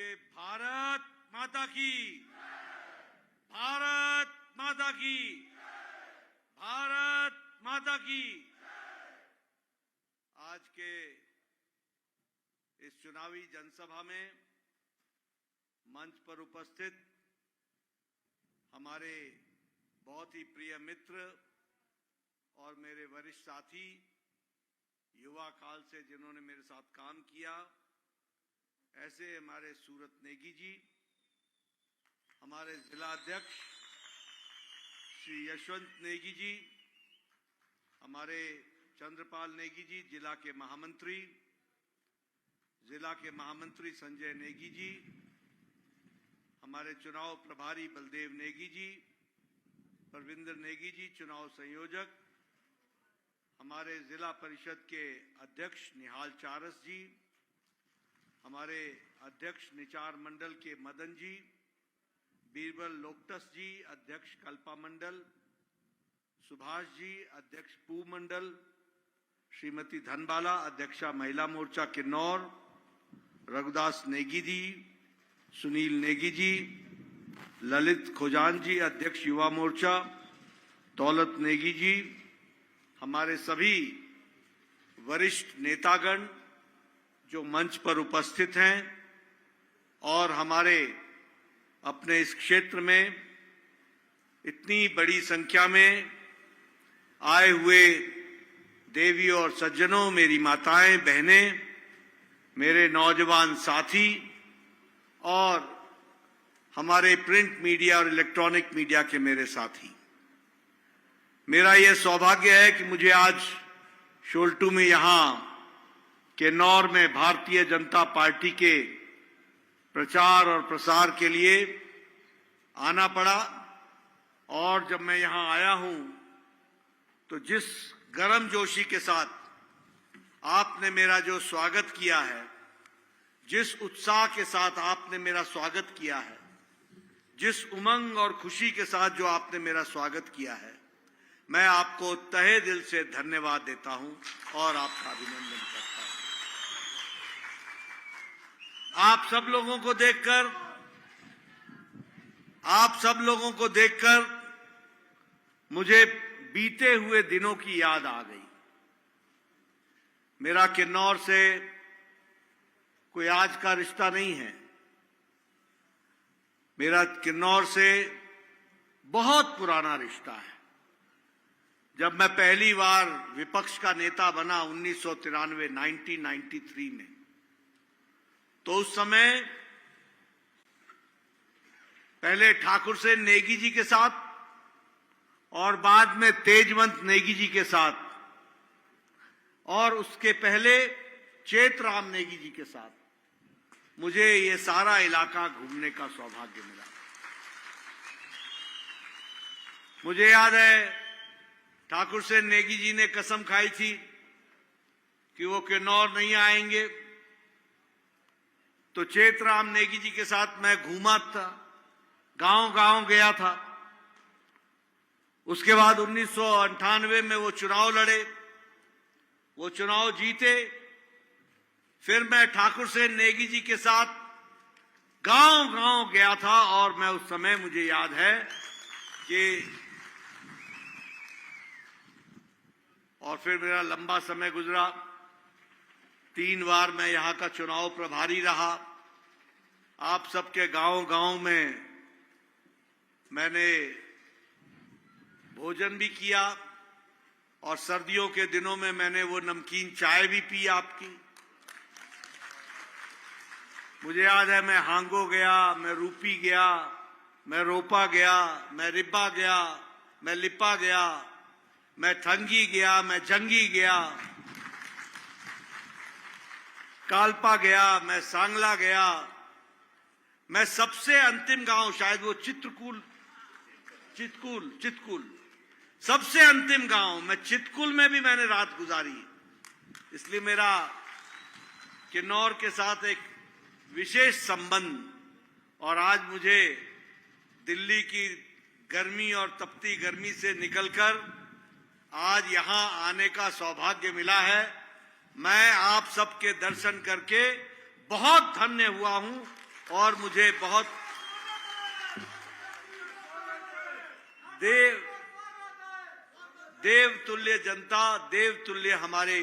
बोलिए भारत माता की, भारत माता की, भारत माता की। आज के इस चुनावी जनसभा में मंच पर उपस्थित हमारे बहुत ही प्रिय मित्र और मेरे वरिष्ठ साथी, युवा काल से जिन्होंने मेरे साथ काम किया, ऐसे हमारे सूरत नेगी जी, हमारे जिला अध्यक्ष श्री यशवंत नेगी जी, हमारे चंद्रपाल नेगी जी जिला के महामंत्री संजय नेगी जी, हमारे चुनाव प्रभारी बलदेव नेगी जी, परविंदर नेगी जी चुनाव संयोजक, हमारे जिला परिषद के अध्यक्ष निहाल चारस जी, हमारे अध्यक्ष निचार मंडल के मदन जी, बीरबल लोकटस जी अध्यक्ष कल्पा मंडल, सुभाष जी अध्यक्ष पू मंडल, श्रीमती धनबाला अध्यक्षा महिला मोर्चा किन्नौर, रघुदास नेगी जी, सुनील नेगी जी, ललित खोजान जी अध्यक्ष युवा मोर्चा, दौलत नेगी जी, हमारे सभी वरिष्ठ नेतागण जो मंच पर उपस्थित हैं और हमारे अपने इस क्षेत्र में इतनी बड़ी संख्या में आए हुए देवी और सज्जनों, मेरी माताएं, बहनें, मेरे नौजवान साथी और हमारे प्रिंट मीडिया और इलेक्ट्रॉनिक मीडिया के मेरे साथी, मेरा यह सौभाग्य है कि मुझे आज शोल्टू में यहाँ किन्नौर में भारतीय जनता पार्टी के प्रचार और प्रसार के लिए आना पड़ा। और जब मैं यहाँ आया हूं तो जिस गर्मजोशी के साथ आपने मेरा जो स्वागत किया है, जिस उत्साह के साथ आपने मेरा स्वागत किया है, जिस उमंग और खुशी के साथ जो आपने मेरा स्वागत किया है, मैं आपको तहे दिल से धन्यवाद देता हूं और आपका अभिनंदन करता हूं। आप सब लोगों को देखकर मुझे बीते हुए दिनों की याद आ गई। मेरा किन्नौर से कोई आज का रिश्ता नहीं है। मेरा किन्नौर से बहुत पुराना रिश्ता है। जब मैं पहली बार विपक्ष का नेता बना 1993 में, तो उस समय पहले ठाकुर सेन नेगी जी के साथ और बाद में तेजवंत नेगी जी के साथ और उसके पहले चेतराम नेगी जी के साथ मुझे ये सारा इलाका घूमने का सौभाग्य मिला। मुझे याद है ठाकुर सेन नेगी जी ने कसम खाई थी कि वो किन्नौर नहीं आएंगे, तो चेतराम नेगी जी के साथ मैं घूमा था, गांव-गांव गया था। उसके बाद 1998 में वो चुनाव लड़े, वो चुनाव जीते। फिर मैं ठाकुर सेन नेगी जी के साथ गांव-गांव गया था और मैं उस समय, मुझे याद है कि, और फिर मेरा लंबा समय गुजरा। 3 बार मैं यहाँ का चुनाव प्रभारी रहा। आप सबके गांव-गांव में मैंने भोजन भी किया और सर्दियों के दिनों में मैंने वो नमकीन चाय भी पी आपकी। मुझे याद है मैं हांगो गया, मैं रूपी गया, मैं रोपा गया, मैं रिब्बा गया, मैं लिप्पा गया, मैं ठंगी गया, मैं जंगी गया, कालपा गया, मैं सांगला गया। मैं सबसे अंतिम गांव, शायद वो चितकुल, सबसे अंतिम गांव, मैं चितकुल में भी मैंने रात गुजारी। इसलिए मेरा किन्नौर के साथ एक विशेष संबंध। और आज मुझे दिल्ली की गर्मी और तपती गर्मी से निकलकर आज यहां आने का सौभाग्य मिला है। मैं आप सबके दर्शन करके बहुत धन्य हुआ हूं और मुझे बहुत देवतुल्य जनता, देवतुल्य हमारे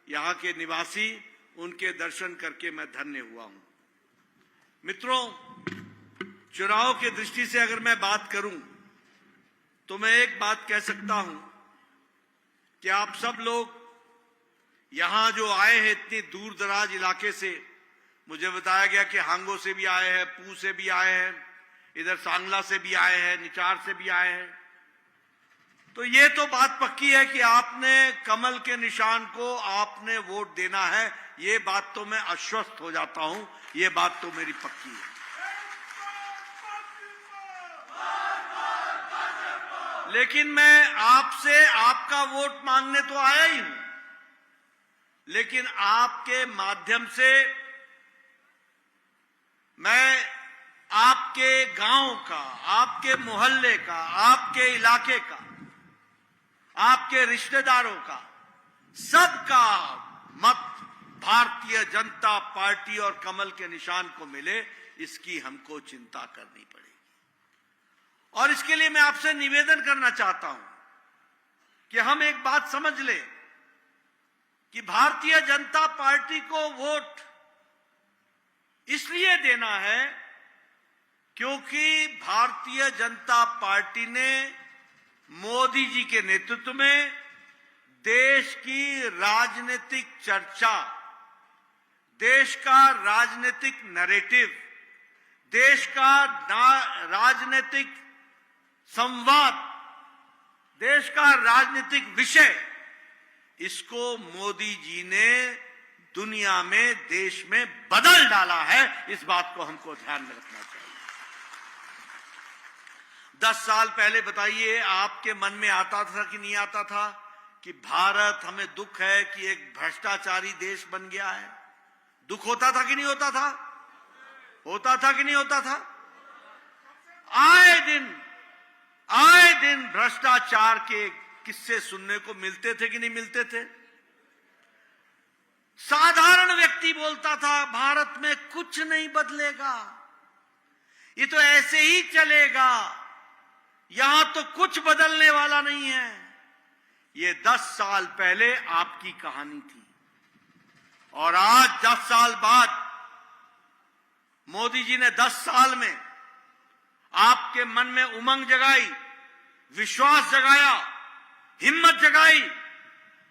यहाँ के निवासी, उनके दर्शन करके मैं धन्य हुआ हूं। मित्रों, चुनाव की दृष्टि से अगर मैं बात करूं तो मैं एक बात कह सकता हूं कि आप सब लोग यहां जो आए हैं इतनी दूर दराज इलाके से, मुझे बताया गया कि हांगो से भी आए हैं, पू से भी आए हैं, इधर सांगला से भी आए हैं, निचार से भी आए हैं, तो ये तो बात पक्की है कि आपने कमल के निशान को आपने वोट देना है। ये बात तो मैं आश्वस्त हो जाता हूं, ये बात तो मेरी पक्की है। लेकिन मैं आपसे आपका वोट मांगने तो आया ही हूं, लेकिन आपके माध्यम से मैं आपके गांव का, आपके मोहल्ले का, आपके इलाके का, आपके रिश्तेदारों का, सबका मत भारतीय जनता पार्टी और कमल के निशान को मिले, इसकी हमको चिंता करनी पड़ेगी। और इसके लिए मैं आपसे निवेदन करना चाहता हूं कि हम एक बात समझ लें कि भारतीय जनता पार्टी को वोट इसलिए देना है क्योंकि भारतीय जनता पार्टी ने मोदी जी के नेतृत्व में देश की राजनीतिक चर्चा, देश का राजनीतिक नैरेटिव, देश का राजनीतिक संवाद, देश का राजनीतिक विषय, इसको मोदी जी ने दुनिया में, देश में बदल डाला है। इस बात को हमको ध्यान में रखना चाहिए। 10 साल पहले बताइए आपके मन में आता था कि नहीं आता था कि भारत, हमें दुख है कि एक भ्रष्टाचारी देश बन गया है? दुख होता था कि नहीं होता था? होता था कि नहीं होता था? आए दिन भ्रष्टाचार के किस्से सुनने को मिलते थे कि नहीं मिलते थे? साधारण व्यक्ति बोलता था भारत में कुछ नहीं बदलेगा, ये तो ऐसे ही चलेगा, यहां तो कुछ बदलने वाला नहीं है। ये 10 साल पहले आपकी कहानी थी, और आज 10 साल बाद मोदी जी ने 10 साल में आपके मन में उमंग जगाई, विश्वास जगाया, हिम्मत जगाई।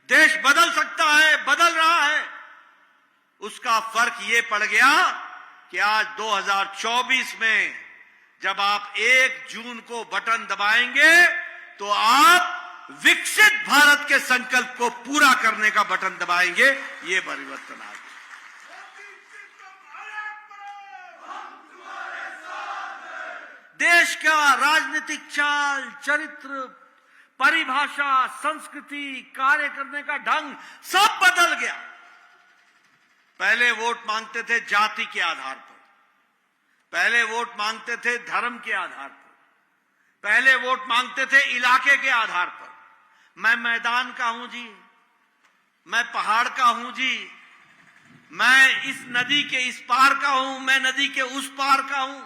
देश बदल सकता है, बदल रहा है। उसका फर्क ये पड़ गया कि आज 2024 में जब आप 1 जून को बटन दबाएंगे तो आप विकसित भारत के संकल्प को पूरा करने का बटन दबाएंगे। ये परिवर्तन आ गया। देश का राजनीतिक चाल, चरित्र, परिभाषा, संस्कृति, कार्य करने का ढंग सब बदल गया। पहले वोट मांगते थे जाति के आधार पर, पहले वोट मांगते थे धर्म के आधार पर, पहले वोट मांगते थे इलाके के आधार पर। मैं मैदान का हूं जी, मैं पहाड़ का हूं जी, मैं इस नदी के इस पार का हूं, मैं नदी के उस पार का हूं।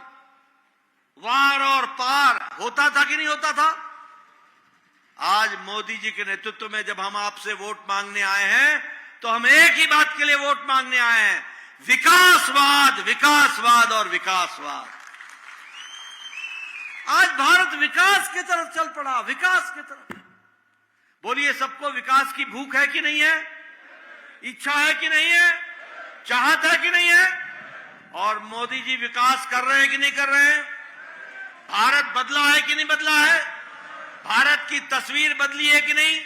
वार और पार होता था कि नहीं होता था? आज मोदी जी के नेतृत्व में जब हम आपसे वोट मांगने आए हैं तो हम एक ही बात के लिए वोट मांगने आए हैं, विकासवाद, विकासवाद और विकासवाद। आज भारत विकास की तरफ चल पड़ा, विकास की तरफ। बोलिए, सबको विकास की भूख है कि नहीं है? इच्छा है कि नहीं है? चाहत है कि नहीं है? और मोदी जी विकास कर रहे हैं कि नहीं कर रहे हैं? भारत बदला है कि नहीं बदला है? भारत की तस्वीर बदली है कि नहीं?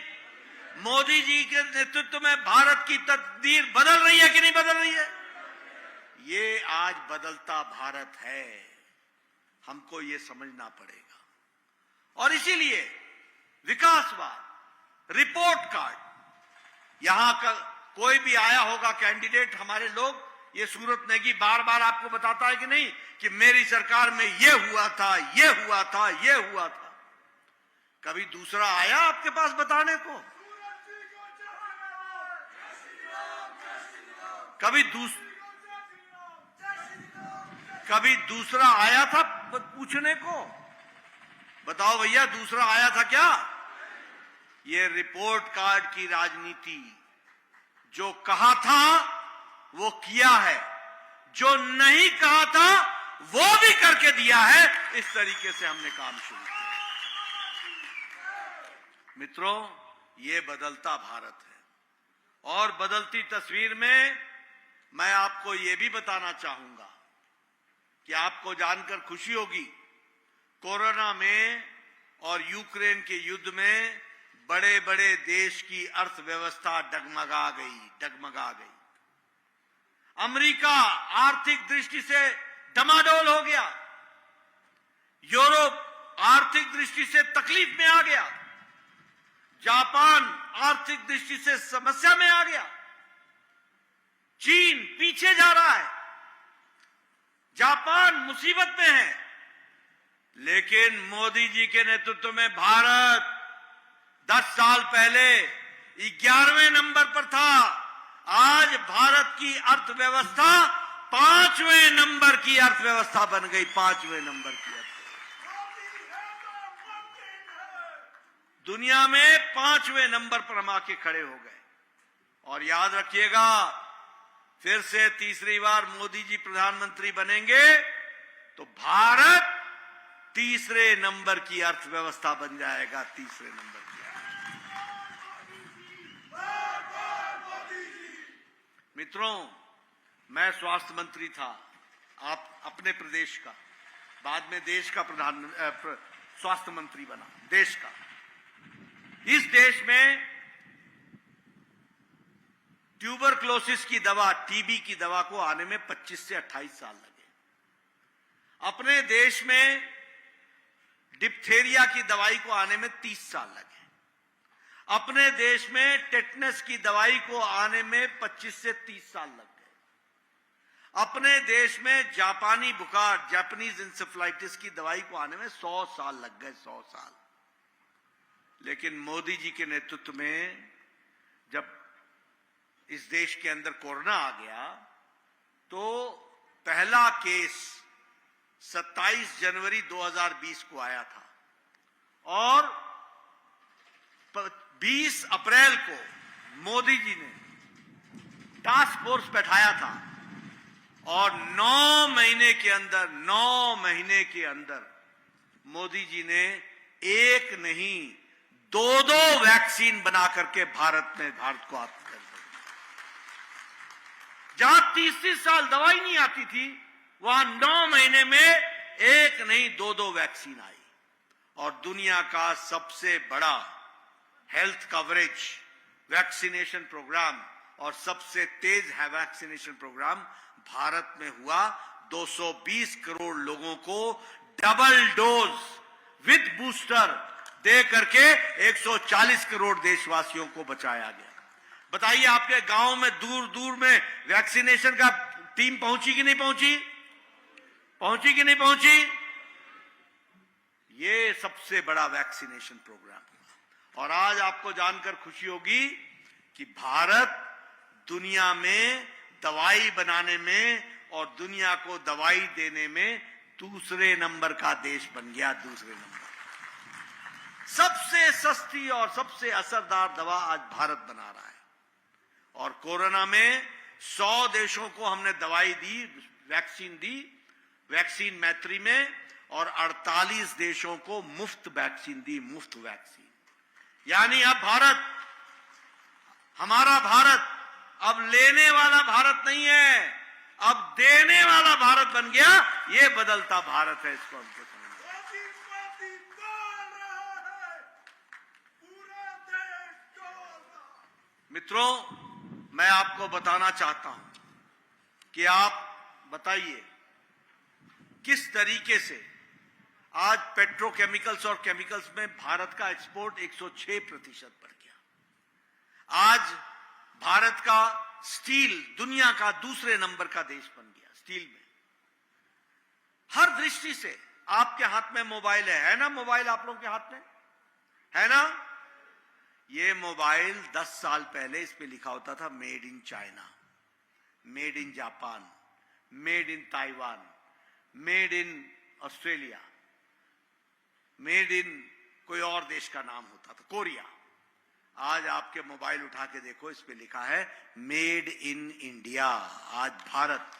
मोदी जी के नेतृत्व में भारत की तकदीर बदल रही है कि नहीं बदल रही है? ये आज बदलता भारत है, हमको ये समझना पड़ेगा। और इसीलिए विकासवाद, रिपोर्ट कार्ड, यहां का कोई भी आया होगा कैंडिडेट, हमारे लोग, ये सूरत नेगी बार बार आपको बताता है कि नहीं कि मेरी सरकार में ये हुआ था, ये हुआ था, ये हुआ था। कभी दूसरा आया आपके पास बताने को? कभी दूसरा आया था पूछने को? बताओ भैया, दूसरा आया था क्या? ये रिपोर्ट कार्ड की राजनीति, जो कहा था वो किया है, जो नहीं कहा था वो भी करके दिया है। इस तरीके से हमने काम शुरू किया। मित्रों, ये बदलता भारत है और बदलती तस्वीर में मैं आपको ये भी बताना चाहूंगा कि आपको जानकर खुशी होगी, कोरोना में और यूक्रेन के युद्ध में बड़े बड़े देश की अर्थव्यवस्था डगमगा गई। अमेरिका आर्थिक दृष्टि से डमाडोल हो गया, यूरोप आर्थिक दृष्टि से तकलीफ में आ गया, जापान आर्थिक दृष्टि से समस्या में आ गया, चीन पीछे जा रहा है, जापान मुसीबत में है। लेकिन मोदी जी के नेतृत्व में भारत 10 साल पहले 11वें नंबर पर था। आज भारत की अर्थव्यवस्था 5वें नंबर की अर्थव्यवस्था बन गई। 5वें नंबर की अर्थव्यवस्था दुनिया में 5वें नंबर पर हम आके खड़े हो गए। और याद रखिएगा, फिर से तीसरी बार मोदी जी प्रधानमंत्री बनेंगे तो भारत तीसरे नंबर की अर्थव्यवस्था बन जाएगा। तीसरे नंबर की। मित्रों, मैं स्वास्थ्य मंत्री था आप अपने प्रदेश का, बाद में देश का स्वास्थ्य मंत्री बना देश का। इस देश में ट्यूबरक्लोसिस की दवा, टीबी की दवा को आने में 25 से 28 साल लगे। अपने देश में डिप्थेरिया की दवाई को आने में 30 साल लगे। अपने देश में टेटनस की दवाई को आने में 25 से 30 साल लग गए। अपने देश में जापानी बुखार, जापानीज इंसेफ्लाइटिस की दवाई को आने में 100 साल लग गए। 100 साल। लेकिन मोदी जी के नेतृत्व में जब इस देश के अंदर कोरोना आ गया तो पहला केस 27 जनवरी 2020 को आया था और 20 अप्रैल को मोदी जी ने टास्क फोर्स बैठाया था और 9 महीने के अंदर मोदी जी ने एक नहीं 2 वैक्सीन बना करके भारत को आत्मनिर्भर किया। जहां 30 साल दवाई नहीं आती थी, वहां 9 महीने में एक नहीं 2 वैक्सीन आई। और दुनिया का सबसे बड़ा हेल्थ कवरेज वैक्सीनेशन प्रोग्राम और सबसे तेज है वैक्सीनेशन प्रोग्राम भारत में हुआ। 220 करोड़ लोगों को डबल डोज विद बूस्टर दे करके 140 करोड़ देशवासियों को बचाया गया। बताइए, आपके गांव में दूर दूर में वैक्सीनेशन का टीम पहुंची कि नहीं पहुंची? पहुंची कि नहीं पहुंची? ये सबसे बड़ा वैक्सीनेशन प्रोग्राम। और आज आपको जानकर खुशी होगी कि भारत दुनिया में दवाई बनाने में और दुनिया को दवाई देने में दूसरे नंबर का देश बन गया। दूसरे नंबर। सबसे सस्ती और सबसे असरदार दवा आज भारत बना रहा है। और कोरोना में 100 देशों को हमने दवाई दी, वैक्सीन दी, वैक्सीन मैत्री में, और 48 देशों को मुफ्त वैक्सीन दी, मुफ्त वैक्सीन। यानी अब हमारा भारत अब लेने वाला भारत नहीं है, अब देने वाला भारत बन गया। ये बदलता भारत है, इसको हमको समझना। मित्रों, मैं आपको बताना चाहता हूं कि आप बताइए किस तरीके से आज पेट्रोकेमिकल्स और केमिकल्स में भारत का एक्सपोर्ट 106% बढ़ गया। आज भारत का स्टील दुनिया का दूसरे नंबर का देश बन गया। स्टील में हर दृष्टि से आपके हाथ में मोबाइल है ना? मोबाइल आप लोगों के हाथ में है ना? ये मोबाइल 10 साल पहले इस पे लिखा होता था made in China, made in Japan, made in Taiwan, made in Australia, made in कोई और देश का नाम होता था, कोरिया। आज आपके मोबाइल उठा के देखो, इस पे लिखा है मेड इन इंडिया। आज भारत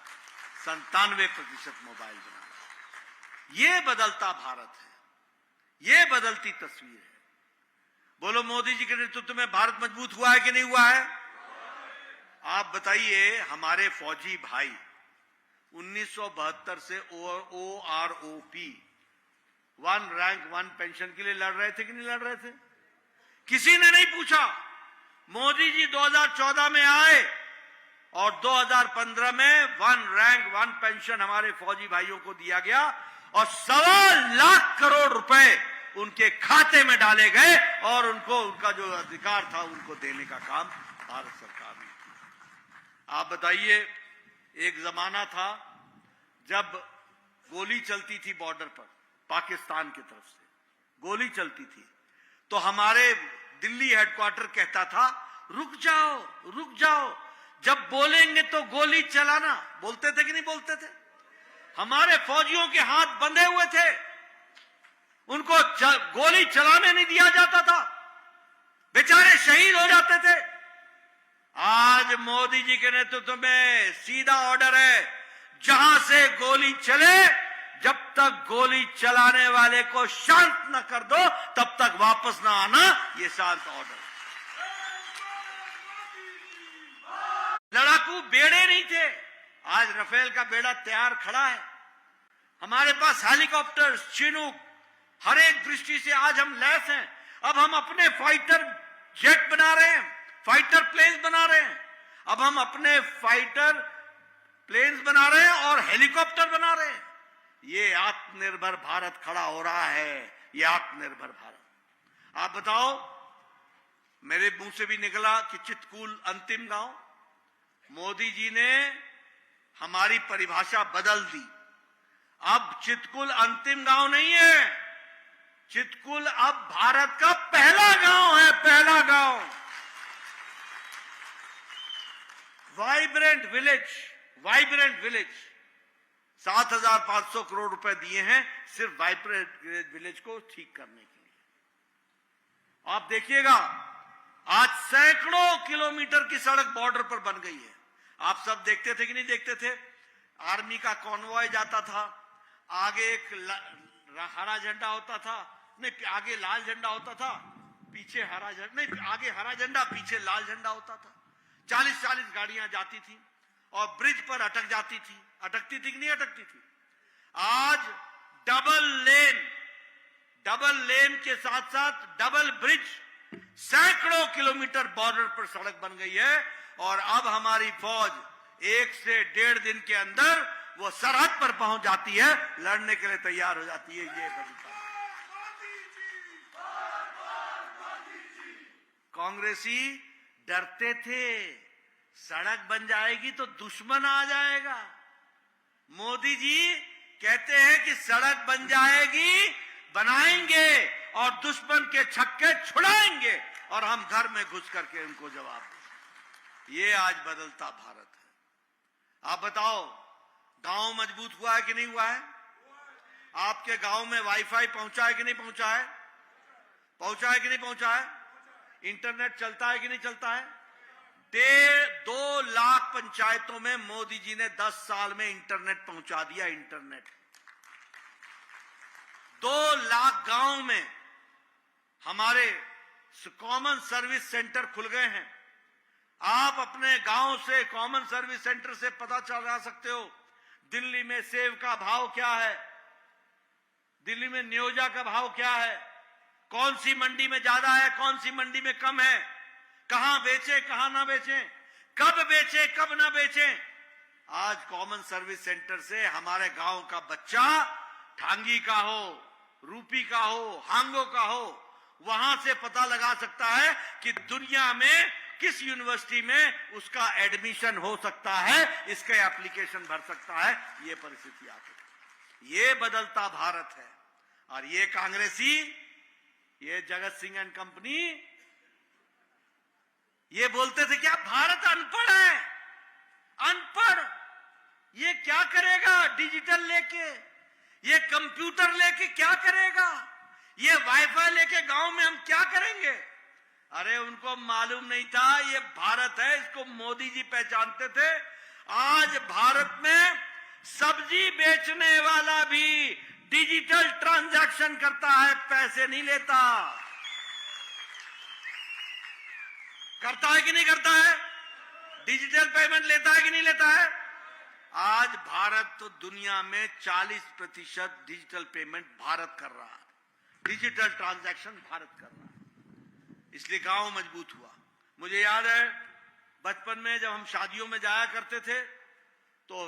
97% मोबाइल बना रहा है। ये बदलता भारत है, ये बदलती तस्वीर है। बोलो, मोदी जी के नेतृत्व में भारत मजबूत हुआ है कि नहीं हुआ है? आप बताइए, हमारे फौजी भाई 1972 से OROP, one rank one pension के लिए लड़ रहे थे कि नहीं लड़ रहे थे? किसी ने नहीं पूछा। मोदी जी 2014 में आए और 2015 में वन रैंक वन पेंशन हमारे फौजी भाइयों को दिया गया और 1.25 लाख करोड़ रुपए उनके खाते में डाले गए और उनको उनका जो अधिकार था उनको देने का काम भारत सरकार ने किया। आप बताइए, एक जमाना था जब गोली चलती थी बॉर्डर पर, पाकिस्तान की तरफ से गोली चलती थी, तो हमारे दिल्ली हेडक्वार्टर कहता था रुक जाओ, रुक जाओ, जब बोलेंगे तो गोली चलाना। बोलते थे कि नहीं बोलते थे? हमारे फौजियों के हाथ बंधे हुए थे, उनको गोली चलाने नहीं दिया जाता था, बेचारे शहीद हो जाते थे। आज मोदी जी के नेतृत्व में सीधा ऑर्डर है, जहां से गोली चले, जब तक गोली चलाने वाले को शांत न कर दो तब तक वापस ना आना, ये शांत ऑर्डर। लड़ाकू बेड़े नहीं थे, आज राफेल का बेड़ा तैयार खड़ा है। हमारे पास हेलीकॉप्टर, चिनूक, हर एक दृष्टि से आज हम लैस हैं। अब हम अपने फाइटर जेट बना रहे हैं, फाइटर प्लेन्स बना रहे हैं। अब हम अपने फाइटर प्लेन्स बना रहे हैं और हेलीकॉप्टर बना रहे हैं। ये आत्मनिर्भर भारत खड़ा हो रहा है, ये आत्मनिर्भर भारत। आप बताओ, मेरे मुंह से भी निकला कि चितकुल अंतिम गांव। मोदी जी ने हमारी परिभाषा बदल दी। अब चितकुल अंतिम गांव नहीं है, चितकुल अब भारत का पहला गांव है, पहला गांव। Vibrant village, vibrant village. 7,500 crore रुपए दिए हैं सिर्फ वाइब्रेंट विलेज को ठीक करने के लिए। आप देखिएगा, आज सैकड़ों किलोमीटर की सड़क बॉर्डर पर बन गई है। आप सब देखते थे कि नहीं देखते थे? आर्मी का कॉन्वॉय जाता था, आगे एक हरा झंडा होता था, नहीं आगे लाल झंडा होता था, पीछे हरा झंडा, नहीं आगे हरा झंडा पीछे लाल झंडा होता था। 40-40 गाड़ियां जाती थी और ब्रिज पर अटक जाती थी। अटकती थी कि नहीं अटकती थी? आज डबल लेन के साथ साथ डबल ब्रिज, सैकड़ों किलोमीटर बॉर्डर पर सड़क बन गई है और अब हमारी फौज 1 से 1.5 दिन के अंदर वो सरहद पर पहुंच जाती है, लड़ने के लिए तैयार हो जाती है। ये बदलता है। कांग्रेसी डरते थे सड़क बन जाएगी तो दुश्मन आ जाएगा। मोदी जी कहते हैं कि सड़क बन जाएगी, बनाएंगे और दुश्मन के छक्के छुड़ाएंगे और हम घर में घुस करके उनको जवाब देंगे। ये आज बदलता भारत है। आप बताओ, गांव मजबूत हुआ है कि नहीं हुआ है? आपके गांव में वाईफाई पहुंचा है कि नहीं पहुंचा है? पहुंचा है कि नहीं पहुंचा है? इंटरनेट चलता है कि नहीं चलता है? 2 लाख पंचायतों में मोदी जी ने 10 साल में इंटरनेट पहुंचा दिया। इंटरनेट 2 लाख गांव में हमारे कॉमन सर्विस सेंटर खुल गए हैं। आप अपने गांव से कॉमन सर्विस सेंटर से पता चला सकते हो दिल्ली में सेब का भाव क्या है, दिल्ली में न्योजा का भाव क्या है, कौन सी मंडी में ज्यादा है, कौन सी मंडी में कम है, कहां बेचे कहां ना बेचे, कब बेचे कब ना बेचे। आज कॉमन सर्विस सेंटर से हमारे गांव का बच्चा, ठांगी का हो, रूपी का हो, हांगो का हो, वहां से पता लगा सकता है कि दुनिया में किस यूनिवर्सिटी में उसका एडमिशन हो सकता है, इसके एप्लीकेशन भर सकता है। ये परिस्थिति आ गई। ये बदलता भारत है। और ये कांग्रेसी, ये जगत सिंह एंड कंपनी ये बोलते थे क्या भारत अनपढ़ है, अनपढ़। ये क्या करेगा डिजिटल लेके? ये कंप्यूटर लेके क्या करेगा? ये वाईफाई लेके गांव में हम क्या करेंगे? अरे उनको मालूम नहीं था ये भारत है, इसको मोदी जी पहचानते थे। आज भारत में सब्जी बेचने वाला भी डिजिटल ट्रांजैक्शन करता है, पैसे नहीं लेता। करता है कि नहीं करता है? डिजिटल पेमेंट लेता है कि नहीं लेता है? आज भारत तो दुनिया में 40% डिजिटल पेमेंट भारत कर रहा है, डिजिटल ट्रांजैक्शन भारत कर रहा है। इसलिए गांव मजबूत हुआ। मुझे याद है बचपन में जब हम शादियों में जाया करते थे तो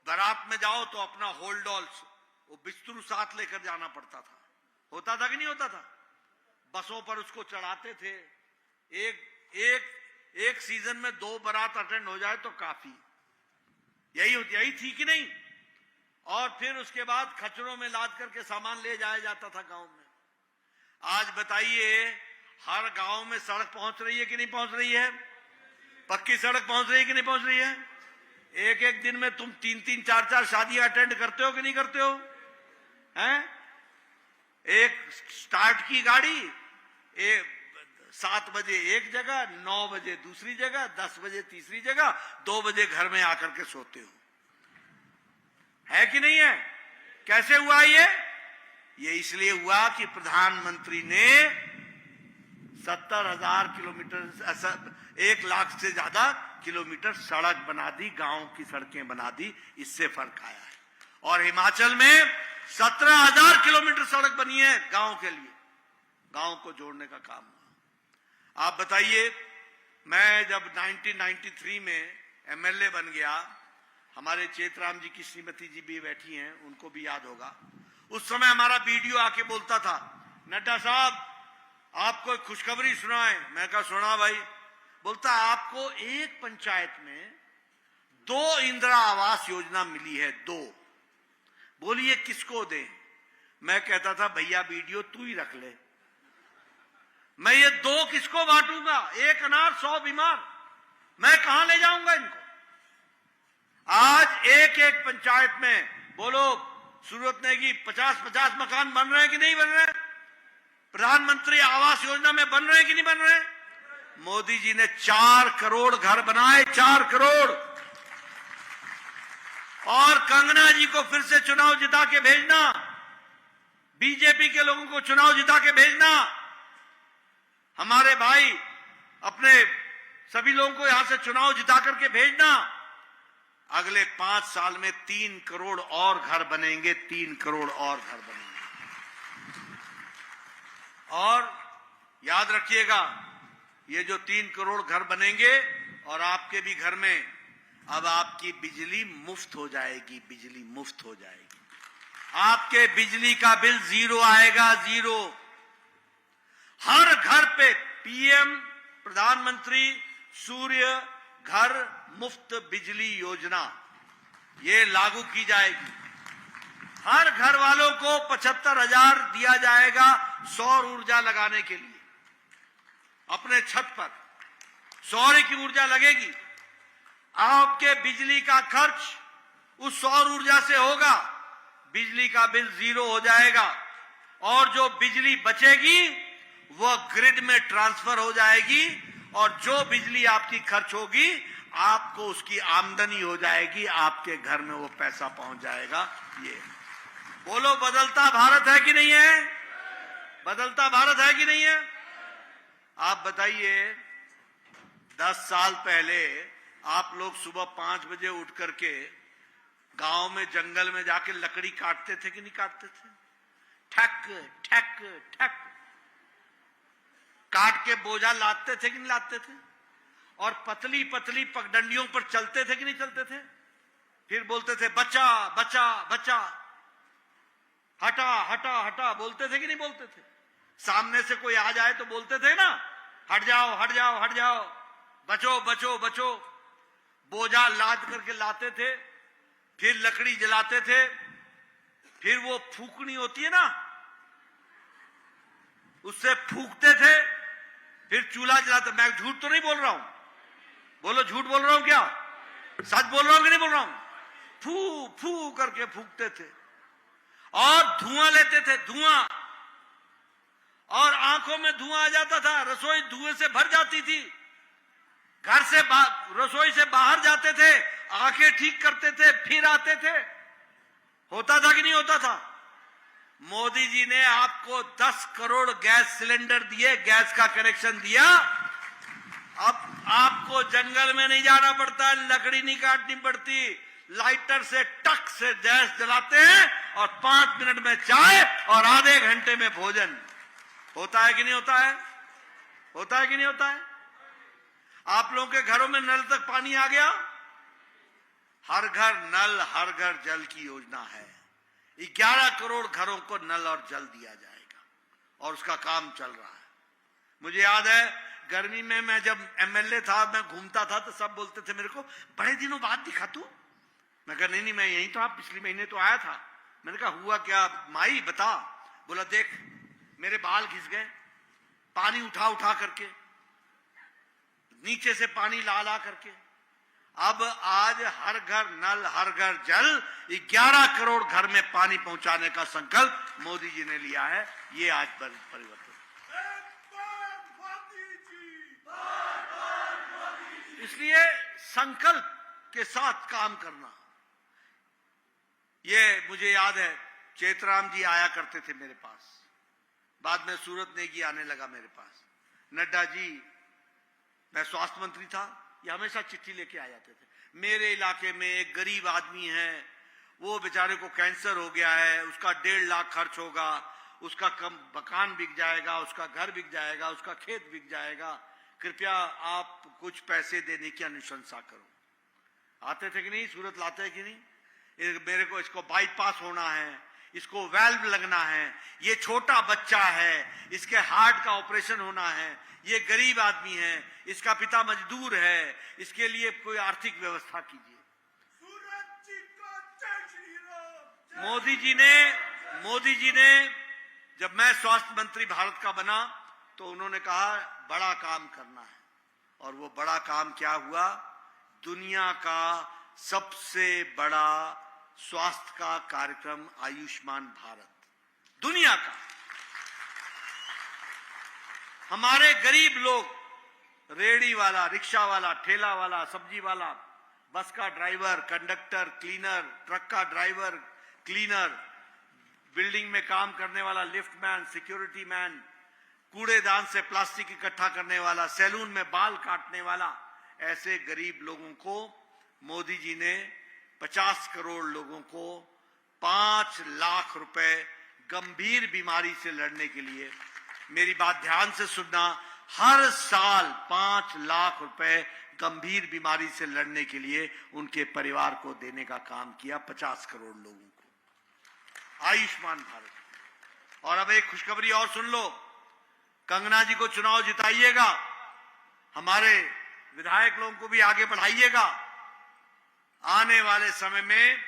बारात में जाओ तो अपना होल्डॉल्स, वो बिस्तरू साथ लेकर जाना पड़ता था। होता था कि नहीं होता था? बसों पर उसको चढ़ाते थे। एक सीजन में 2 बारात अटेंड हो जाए तो काफी। यही थी कि नहीं? और फिर उसके बाद खच्चरों में लाद करके सामान ले जाया जाता था गांव में। आज बताइए हर गांव में सड़क पहुंच रही है कि नहीं पहुंच रही है? पक्की सड़क पहुंच रही है कि नहीं पहुंच रही है? एक दिन में तुम 3-3, 4-4 शादियां अटेंड करते हो कि नहीं करते हो? हैं? एक स्टार्ट की गाड़ी 7 बजे एक जगह, 9 बजे दूसरी जगह, 10 बजे तीसरी जगह, 2 बजे घर में आकर के सोते हो। है कि नहीं है? कैसे हुआ ये? ये इसलिए हुआ कि प्रधानमंत्री ने 70,000 किलोमीटर, 1 लाख से ज्यादा किलोमीटर सड़क बना दी, गांव की सड़कें बना दी। इससे फर्क आया है। और हिमाचल में 17,000 किलोमीटर सड़क बनी है गांव के लिए, गांव को जोड़ने का काम हुआ। आप बताइए, मैं जब 1993 में एमएलए बन गया, हमारे चेतराम जी की श्रीमती जी भी बैठी हैं, उनको भी याद होगा। उस समय हमारा बीडीओ आके बोलता था, नड्डा साहब आपको एक खुशखबरी सुनाएं। मैं कहा सुना भाई। बोलता आपको एक पंचायत में 2 इंदिरा आवास योजना मिली है, 2। बोलिए किसको दें? मैं कहता था भैया बीडीओ तू ही रख ले, मैं ये 2 किसको बांटूंगा? 1 अनार 100 बीमार, मैं कहां ले जाऊंगा इनको? आज एक पंचायत में बोलो सूरत ने की 50-50 मकान बन रहे हैं कि नहीं बन रहे? प्रधानमंत्री आवास योजना में बन रहे हैं कि नहीं बन रहे? मोदी जी ने 4 करोड़ घर बनाए, 4 करोड़। और कंगना जी को फिर से चुनाव जिता के भेजना, बीजेपी के लोगों को चुनाव जिता के भेजना। हमारे भाई अपने सभी लोगों को यहां से चुनाव जिता करके भेजना। अगले 5 साल में 3 करोड़ और घर बनेंगे, 3 करोड़ और घर बनेंगे। और याद रखिएगा, ये जो 3 करोड़ घर बनेंगे और आपके भी घर में अब आपकी बिजली मुफ्त हो जाएगी, बिजली मुफ्त हो जाएगी। आपके बिजली का बिल 0 आएगा, 0। हर घर पे पीएम प्रधानमंत्री सूर्य घर मुफ्त बिजली योजना ये लागू की जाएगी। हर घर वालों को 75,000 दिया जाएगा सौर ऊर्जा लगाने के लिए। अपने छत पर सौर की ऊर्जा लगेगी, आपके बिजली का खर्च उस सौर ऊर्जा से होगा, बिजली का बिल 0 हो जाएगा। और जो बिजली बचेगी वह ग्रिड में ट्रांसफर हो जाएगी, और जो बिजली आपकी खर्च होगी आपको उसकी आमदनी हो जाएगी, आपके घर में वो पैसा पहुंच जाएगा। ये बोलो बदलता भारत है कि नहीं है? बदलता भारत है कि नहीं है? आप बताइए 10 साल पहले आप लोग सुबह 5 बजे उठ करके गांव में जंगल में जाके लकड़ी काटते थे कि नहीं काटते थे? ठक ठक ठक काट के बोझा लादते थे कि नहीं लादते थे? और पतली पतली पगडंडियों पर चलते थे कि नहीं चलते थे? फिर बोलते थे बचा बचा बचा, हटा हटा हटा, बोलते थे कि नहीं बोलते थे? सामने से कोई आ जाए तो बोलते थे ना, हट जाओ हट जाओ हट जाओ, बचो बचो बचो। बोझा लाद करके लाते थे, फिर लकड़ी जलाते थे, फिर वो फूकनी होती है ना, उससे फूकते थे, फिर चूल्हा जलाते। मैं झूठ तो नहीं बोल रहा हूं, बोलो झूठ बोल रहा हूं क्या? सच बोल रहा हूं कि नहीं बोल रहा हूं? फू फू करके फूकते थे और धुआं लेते थे, धुआं, और आंखों में धुआं आ जाता था, रसोई धुएं से भर जाती थी। घर से रसोई से बाहर जाते थे, आंखें ठीक करते थे, फिर आते थे। होता था कि नहीं होता था? मोदी जी ने आपको 10 करोड़ गैस सिलेंडर दिए, गैस का कनेक्शन दिया। अब आपको जंगल में नहीं जाना पड़ता, लकड़ी नहीं काटनी पड़ती, लाइटर से टक से गैस जलाते हैं और 5 मिनट में चाय और आधे घंटे में भोजन। होता है कि नहीं होता है? होता है कि नहीं होता है? आप लोगों के घरों में नल तक पानी आ गया? हर घर नल, हर घर जल की योजना है। 11 करोड़ घरों को नल और जल दिया जाएगा और उसका काम चल रहा है। मुझे याद है गर्मी में मैं जब एमएलए था, मैं घूमता था तो सब बोलते थे मेरे को, बड़े दिनों बाद दिखा तू। मैं कहा नहीं मैं यहीं था, पिछले महीने तो आया था। मैंने कहा हुआ क्या माई बता? बोला देख मेरे बाल घिस गए, पानी उठा उठा करके, नीचे से पानी ला ला करके। अब आज हर घर नल, हर घर जल, 11 करोड़ घर में पानी पहुंचाने का संकल्प मोदी जी ने लिया है। ये आज परिवर्तन। इसलिए संकल्प के साथ काम करना। ये मुझे याद है चेतराम जी आया करते थे मेरे पास, बाद में सूरत नेगी आने लगा मेरे पास, नड्डा जी, मैं स्वास्थ्य मंत्री था, ये हमेशा चिट्ठी लेके आ जाते थे। मेरे इलाके में एक गरीब आदमी है, वो बेचारे को कैंसर हो गया है, उसका 1.5 लाख खर्च होगा, उसका मकान बिक जाएगा, उसका घर बिक जाएगा, उसका खेत बिक जाएगा, कृपया आप कुछ पैसे देने की अनुशंसा करो। आते थे कि नहीं? सूरत लाते हैं कि नहीं? मेरे को इसको बाईपास होना है, इसको वेल्व लगना है, ये छोटा बच्चा है, इसके हार्ट का ऑपरेशन होना है, ये गरीब आदमी है, इसका पिता मजदूर है, इसके लिए कोई आर्थिक व्यवस्था कीजिए। मोदी जी ने जब मैं स्वास्थ्य मंत्री भारत का बना तो उन्होंने कहा बड़ा काम करना है, और वो बड़ा काम क्या हुआ? दुनिया का सबसे बड़ा स्वास्थ्य का कार्यक्रम आयुष्मान भारत, दुनिया का। हमारे गरीब लोग, रेहड़ी वाला, रिक्शा वाला, ठेला वाला, सब्जी वाला, बस का ड्राइवर, कंडक्टर, क्लीनर, ट्रक का ड्राइवर, क्लीनर, बिल्डिंग में काम करने वाला, लिफ्ट मैन, सिक्योरिटी मैन, कूड़ेदान से प्लास्टिक इकट्ठा करने वाला, सैलून में बाल काटने वाला, ऐसे गरीब लोगों को मोदी जी ने 50 करोड़ लोगों को 5 लाख रुपए गंभीर बीमारी से लड़ने के लिए, मेरी बात ध्यान से सुनना, हर साल 5 लाख रुपए गंभीर बीमारी से लड़ने के लिए उनके परिवार को देने का काम किया, 50 करोड़ लोगों को, आयुष्मान भारत। और अब एक खुशखबरी और सुन लो, कंगना जी को चुनाव जिताइएगा, हमारे विधायक लोगों को भी आगे बढ़ाइएगा। आने वाले समय में,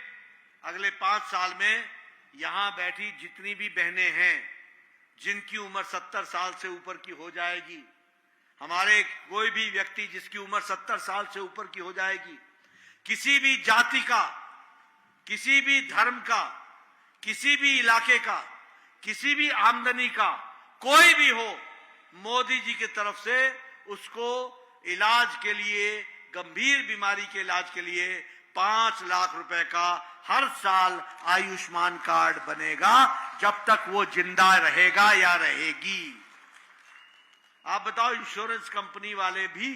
अगले 5 साल में, यहां बैठी जितनी भी बहनें हैं जिनकी उम्र 70 साल से ऊपर की हो जाएगी, हमारे कोई भी व्यक्ति जिसकी उम्र 70 साल से ऊपर की हो जाएगी, किसी भी जाति का, किसी भी धर्म का, किसी भी इलाके का, किसी भी आमदनी का, कोई भी हो, मोदी जी की तरफ से उसको इलाज के लिए, गंभीर बीमारी के इलाज के लिए 5 लाख रुपए का हर साल आयुष्मान कार्ड बनेगा, जब तक वो जिंदा रहेगा या रहेगी। आप बताओ, इंश्योरेंस कंपनी वाले भी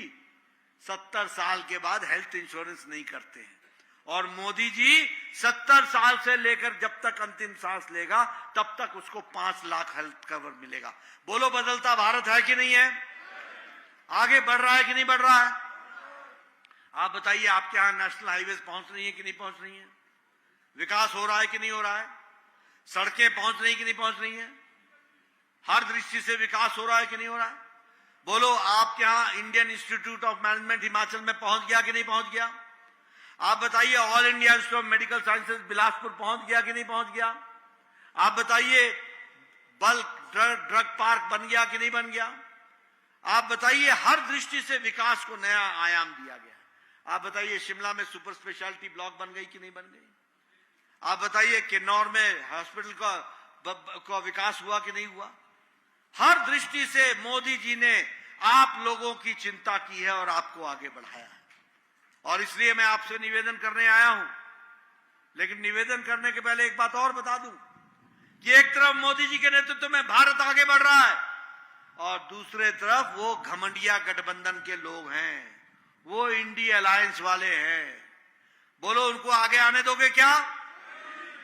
70 साल के बाद हेल्थ इंश्योरेंस नहीं करते हैं, और मोदी जी 70 साल से लेकर जब तक अंतिम सांस लेगा तब तक उसको 5 लाख हेल्थ कवर मिलेगा। बोलो, बदलता भारत है कि नहीं है? आगे बढ़ रहा है कि नहीं बढ़ रहा है? आप बताइए, आपके यहां नेशनल हाईवेज पहुंच रही है कि नहीं पहुंच रही है? विकास हो रहा है कि नहीं हो रहा है? सड़कें पहुंच रही कि नहीं पहुंच रही हैं? हर दृष्टि से विकास हो रहा है कि नहीं हो रहा है? बोलो, आपके यहां Indian institute of management Himachal में पहुंच गया कि नहीं पहुंच गया? आप बताइए, all India institute of medical sciences Bilaspur पहुंच गया कि नहीं पहुंच गया? आप बताइए, बल्क ड्रग पार्क बन गया कि नहीं बन गया? आप बताइए, हर दृष्टि से विकास को नया आयाम दिया गया। आप बताइए शिमला में सुपर स्पेशलिटी ब्लॉक बन गई कि नहीं बन गई? आप बताइए किन्नौर में हॉस्पिटल का विकास हुआ कि नहीं हुआ? हर दृष्टि से मोदी जी ने आप लोगों की चिंता की है और आपको आगे बढ़ाया है। और इसलिए मैं आपसे निवेदन करने आया हूं। लेकिन निवेदन करने के पहले एक बात और बता दूं कि एक तरफ मोदी जी के नेतृत्व में भारत आगे बढ़ रहा है और दूसरे तरफ वो घमंडिया गठबंधन के लोग हैं, वो इंडिया अलायंस वाले हैं। बोलो उनको आगे आने दोगे क्या?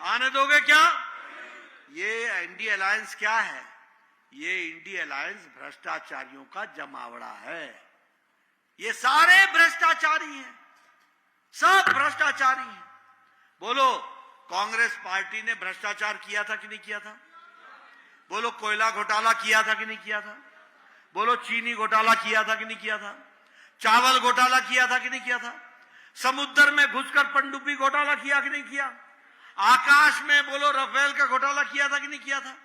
आने दोगे क्या? ये इंडिया अलायंस क्या है? ये इंडिया अलायंस भ्रष्टाचारियों का जमावड़ा है। ये सारे भ्रष्टाचारी हैं, सब भ्रष्टाचारी हैं। बोलो कांग्रेस पार्टी ने भ्रष्टाचार किया था कि नहीं किया था? बोलो कोयला घोटाला किया था कि नहीं किया था? बोलो चीनी घोटाला किया था कि नहीं किया था? चावल घोटाला किया था कि नहीं किया था? समुद्र में घुसकर पनडुब्बी घोटाला किया कि नहीं किया? आकाश में बोलो राफेल का घोटाला किया था कि नहीं किया था?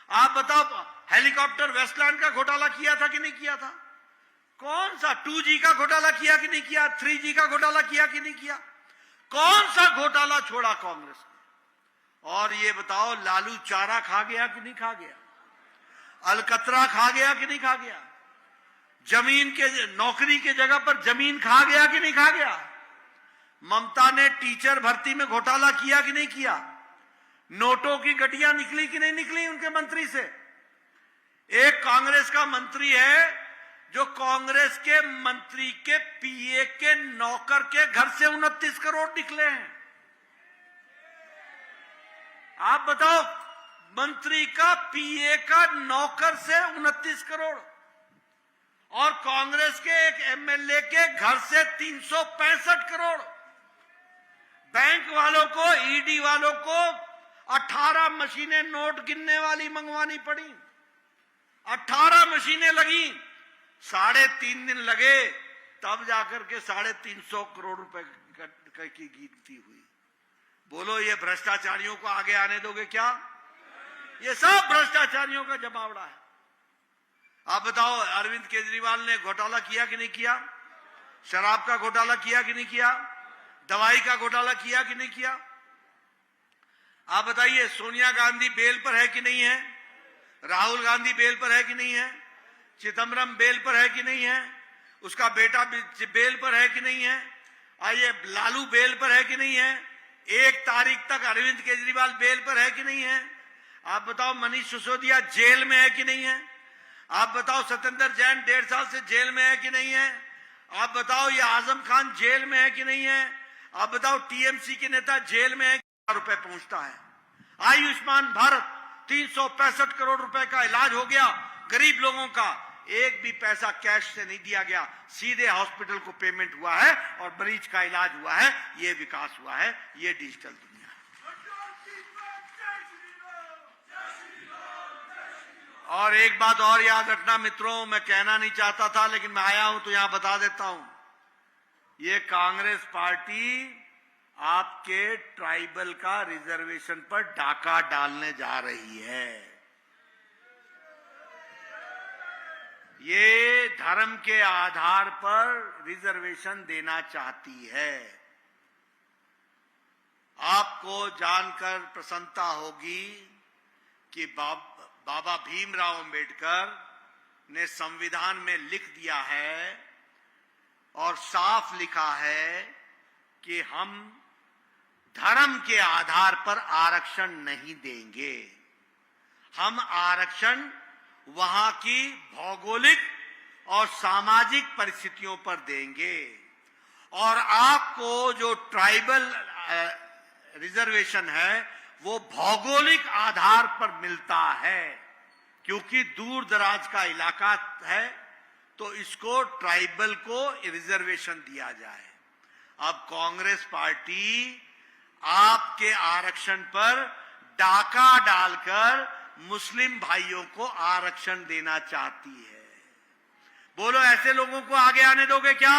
आप बताओ हेलीकॉप्टर वेस्टलैंड का घोटाला किया था कि नहीं किया था? कौन सा 2G का घोटाला किया कि नहीं किया? 3G का घोटाला किया कि नहीं किया? कौन सा घोटाला छोड़ा कांग्रेस ने? और ये बताओ लालू चारा खा गया कि नहीं खा गया? अलकतरा खा गया कि नहीं खा गया? जमीन के नौकरी के जगह पर जमीन खा गया कि नहीं खा गया? ममता ने टीचर भर्ती में घोटाला किया कि नहीं किया? नोटों की गड्डियां निकली कि नहीं निकली उनके मंत्री से? एक कांग्रेस का मंत्री है जो कांग्रेस के मंत्री के पीए के नौकर के घर से 29 करोड़ निकले हैं। आप बताओ मंत्री का पीए का नौकर से 29 करोड़ और कांग्रेस के एक एमएलए के घर से 365 करोड़। बैंक वालों को, ईडी वालों को 18 मशीनें नोट गिनने वाली मंगवानी पड़ी। 18 मशीनें लगी, 3.5 दिन लगे, तब जाकर के 350 करोड़ रुपए की गिनती हुई। बोलो ये भ्रष्टाचारियों को आगे आने दोगे क्या? ये सब भ्रष्टाचारियों का जमावड़ा है। आप बताओ अरविंद केजरीवाल ने घोटाला किया कि नहीं किया? शराब का घोटाला किया कि नहीं किया? दवाई का घोटाला किया कि नहीं किया? आप बताइए सोनिया गांधी बेल पर है कि नहीं है? राहुल गांधी बेल पर है कि नहीं है? चिदम्बरम बेल पर है कि नहीं है? उसका बेटा बेल पर है कि नहीं है? आइए लालू बेल पर है कि नहीं है? 1 तारीख तक अरविंद केजरीवाल बेल पर है कि नहीं है? आप बताओ मनीष सिसोदिया जेल में है कि नहीं है? आप बताओ सत्येंद्र जैन 1.5 साल से जेल में है कि नहीं है? आप बताओ ये आजम खान जेल में है कि नहीं है? आप बताओ टीएमसी के नेता जेल में है? रुपए पहुंचता है। आयुष्मान भारत 365 करोड़ रुपए का इलाज हो गया गरीब लोगों का, एक भी पैसा कैश से नहीं दिया गया, सीधे हॉस्पिटल को पेमेंट हुआ है और मरीज का इलाज हुआ है। ये विकास हुआ है, ये डिजिटल दुनिया है। और एक बात और याद रखना मित्रों, मैं कहना नहीं चाहता था लेकिन मैं आया हूं तो यहां बता देता हूं, ये कांग्रेस पार्टी आपके ट्राइबल का रिजर्वेशन पर डाका डालने जा रही है। ये धर्म के आधार पर रिजर्वेशन देना चाहती है। आपको जानकर प्रसन्नता होगी कि बाबा भीमराव अंबेडकर ने संविधान में लिख दिया है और साफ लिखा है कि हम धर्म के आधार पर आरक्षण नहीं देंगे। हम आरक्षण वहां की भौगोलिक और सामाजिक परिस्थितियों पर देंगे और आपको जो ट्राइबल रिजर्वेशन है वो भौगोलिक आधार पर मिलता है, क्योंकि दूर दराज का इलाका है तो इसको ट्राइबल को रिजर्वेशन दिया जाए। अब कांग्रेस पार्टी आपके आरक्षण पर डाका डालकर मुस्लिम भाइयों को आरक्षण देना चाहती है। बोलो ऐसे लोगों को आगे आने दोगे क्या?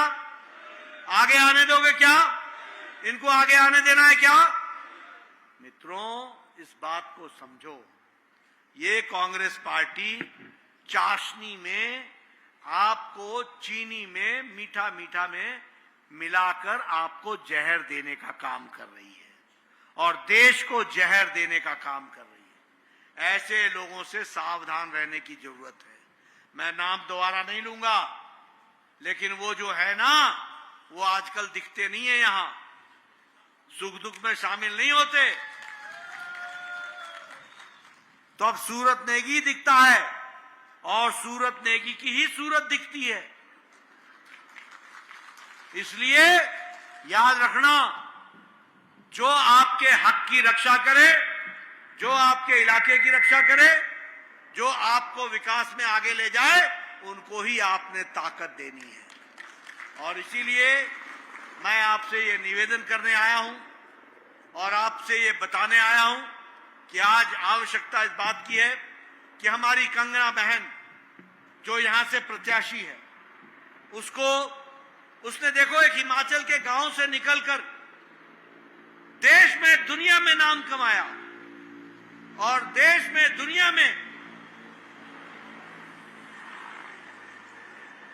आगे आने दोगे क्या? इनको आगे आने देना है क्या? मित्रों इस बात को समझो, ये कांग्रेस पार्टी चाशनी में आपको चीनी में मीठा मीठा में मिलाकर आपको जहर देने का काम कर रही है और देश को जहर देने का काम कर रही है। ऐसे लोगों से सावधान रहने की जरूरत है। मैं नाम दोबारा नहीं लूंगा, लेकिन वो जो है ना, वो आजकल दिखते नहीं है, यहां सुख दुख में शामिल नहीं होते। तो अब सूरत नेगी दिखता है और सूरत नेगी की ही सूरत दिखती है। इसलिए याद रखना, जो आपके हक की रक्षा करे, जो आपके इलाके की रक्षा करे, जो आपको विकास में आगे ले जाए, उनको ही आपने ताकत देनी है। और इसीलिए मैं आपसे ये निवेदन करने आया हूं और आपसे ये बताने आया हूं कि आज आवश्यकता इस बात की है कि हमारी कंगना बहन जो यहां से प्रत्याशी है, उसने देखो एक हिमाचल के गांव से निकलकर देश में दुनिया में नाम कमाया और देश में दुनिया में,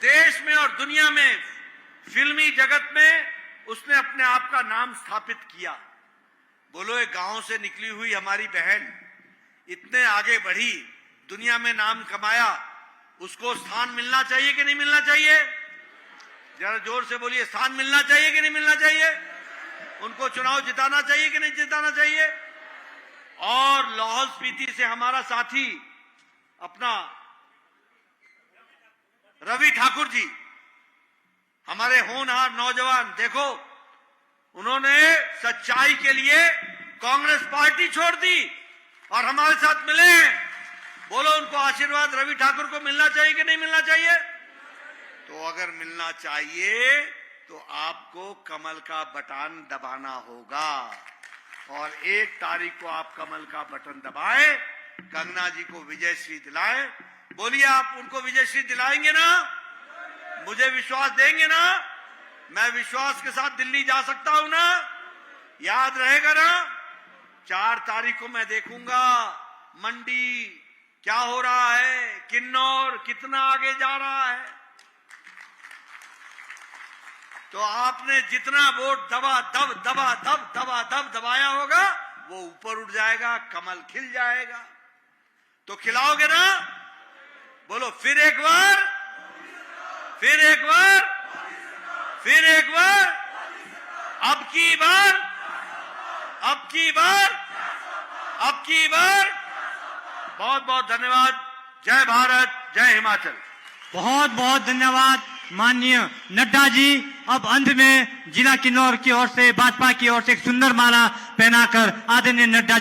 देश में और दुनिया में फिल्मी जगत में उसने अपने आप का नाम स्थापित किया। बोलो, एक गांव से निकली हुई हमारी बहन इतने आगे बढ़ी, दुनिया में नाम कमाया, उसको स्थान मिलना चाहिए कि नहीं मिलना चाहिए? जरा जोर से बोलिए, स्थान मिलना चाहिए कि नहीं मिलना चाहिए? उनको चुनाव जिताना चाहिए कि नहीं जिताना चाहिए? और लाहौल स्पीति से हमारा साथी अपना रवि ठाकुर जी, हमारे होनहार नौजवान, देखो उन्होंने सच्चाई के लिए कांग्रेस पार्टी छोड़ दी और हमारे साथ मिले हैं। बोलो, उनको आशीर्वाद रवि ठाकुर को मिलना चाहिए कि नहीं मिलना चाहिए? तो अगर मिलना चाहिए तो आपको कमल का बटन दबाना होगा और 1 तारीख को आप कमल का बटन दबाएं, कंगना जी को विजयश्री दिलाएं। बोलिए, आप उनको विजयश्री दिलाएंगे ना? मुझे विश्वास देंगे ना? मैं विश्वास के साथ दिल्ली जा सकता हूं ना? याद रहेगा ना? 4 तारीख को मैं देखूंगा मंडी क्या हो रहा है, किन्नौर कितना आगे जा रहा है। तो आपने जितना वोट दबाया होगा, वो ऊपर उठ जाएगा, कमल खिल जाएगा। तो खिलाओगे ना? बोलो, फिर एक बार, फिर एक बार, फिर एक बार, अब की बार, अब की बार, अब की बार। बहुत बहुत धन्यवाद। जय भारत, जय हिमाचल। बहुत बहुत धन्यवाद माननीय नड्डा जी। अब अंत में जिला किन्नौर की ओर से, भाजपा की ओर से एक सुंदर माला पहनाकर आदरणीय नड्डा